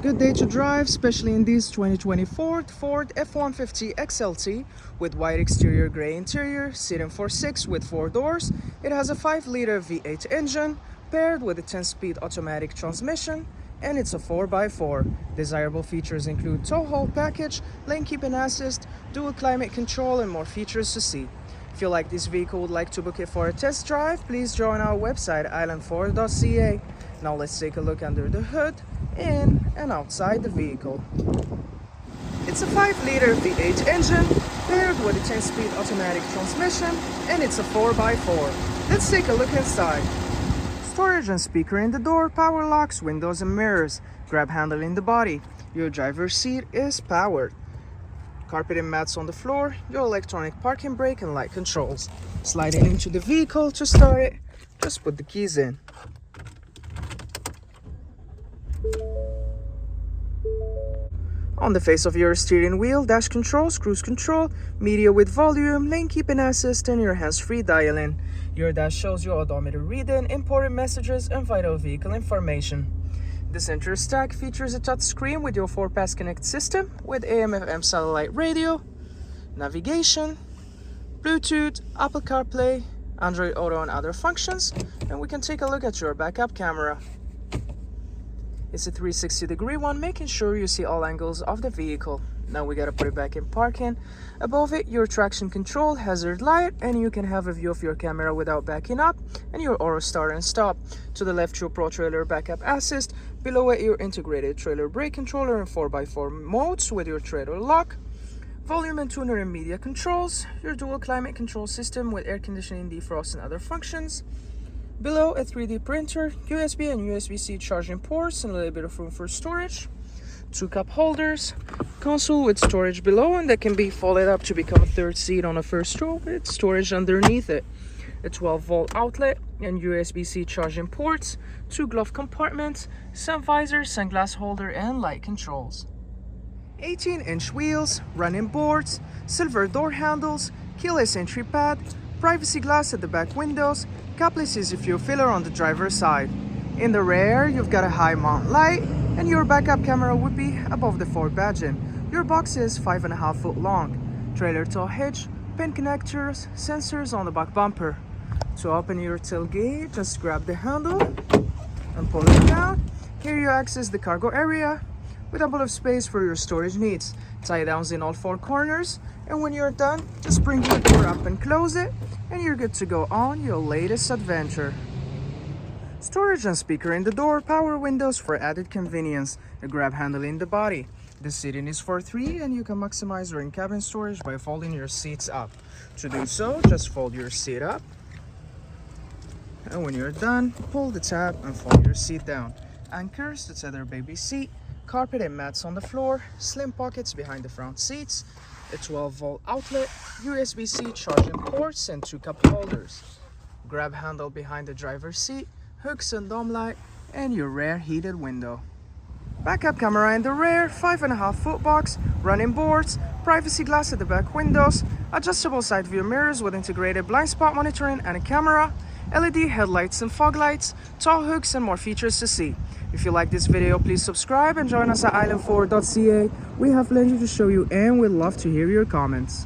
Good day to drive, especially in this 2024 Ford F-150 XLT with white exterior, gray interior, seating for 6 with 4 doors. It has a 5-liter V8 engine paired with a 10-speed automatic transmission, and it's a 4x4. Desirable features include tow haul package, lane keeping assist, dual climate control, and more features to see. If you like this vehicle, would like to book it for a test drive, please join our website islandford.ca. Now let's take a look under the hood, in and outside the vehicle. It's a 5-liter V8 engine paired with a 10-speed automatic transmission, and it's a 4x4. Let's take a look inside. Storage and speaker in the door, power locks, windows and mirrors, grab handle in the body. Your driver's seat is powered. Carpet and mats on the floor, your electronic parking brake and light controls. Sliding into the vehicle to start it, just put the keys in. On the face of your steering wheel, dash controls, cruise control, media with volume, lane keeping assist, and your hands-free dialing. Your dash shows your odometer reading, important messages, and vital vehicle information. The center stack features a touch screen with your FordPass Connect system with AM/FM satellite radio, navigation, Bluetooth, Apple CarPlay, Android Auto, and other functions. And we can take a look at your backup camera. It's a 360-degree one, making sure you see all angles of the vehicle. Now we gotta put it back in parking. Above it, your traction control, hazard light, and you can have a view of your camera without backing up, and your auto start and stop. To the left, your Pro Trailer backup assist. Below it, your integrated trailer brake controller and 4x4 modes with your trailer lock. Volume and tuner and media controls. Your dual climate control system with air conditioning, defrost, and other functions. Below, a 3D printer, USB and USB-C charging ports, and a little bit of room for storage. 2 cup holders, console with storage below, and that can be folded up to become a third seat on a first row with storage underneath it. A 12-volt outlet and USB-C charging ports, 2 glove compartments, sun visor, sunglass holder, and light controls. 18-inch wheels, running boards, silver door handles, keyless entry pad, privacy glass at the back windows, capless easy fuel filler on the driver's side. In the rear, you've got a high mount light, and your backup camera would be above the Ford badging. Your box is 5.5 foot long. Trailer tow hitch, pin connectors, sensors on the back bumper. To open your tailgate, just grab the handle and pull it down. Here you access the cargo area with a bit of space for your storage needs. Tie downs in all 4 corners, and when you're done, just bring your door up and close it, and you're good to go on your latest adventure. Storage and speaker in the door, power windows for added convenience, a grab handle in the body. The seating is for 3, and you can maximize your in-cabin storage by folding your seats up. To do so, just fold your seat up, and when you're done, pull the tab and fold your seat down. Anchors to tether baby seat, carpet and mats on the floor, slim pockets behind the front seats, a 12-volt outlet, USB-C charging ports, and 2 cup holders. Grab handle behind the driver's seat, hooks and dome light, and your rear heated window. Backup camera in the rear, 5.5 foot box, running boards, privacy glass at the back windows, adjustable side view mirrors with integrated blind spot monitoring and a camera, LED headlights and fog lights, tow hooks, and more features to see. If you like this video, please subscribe and join us at islandford.ca. We have plenty to show you, and we'd love to hear your comments.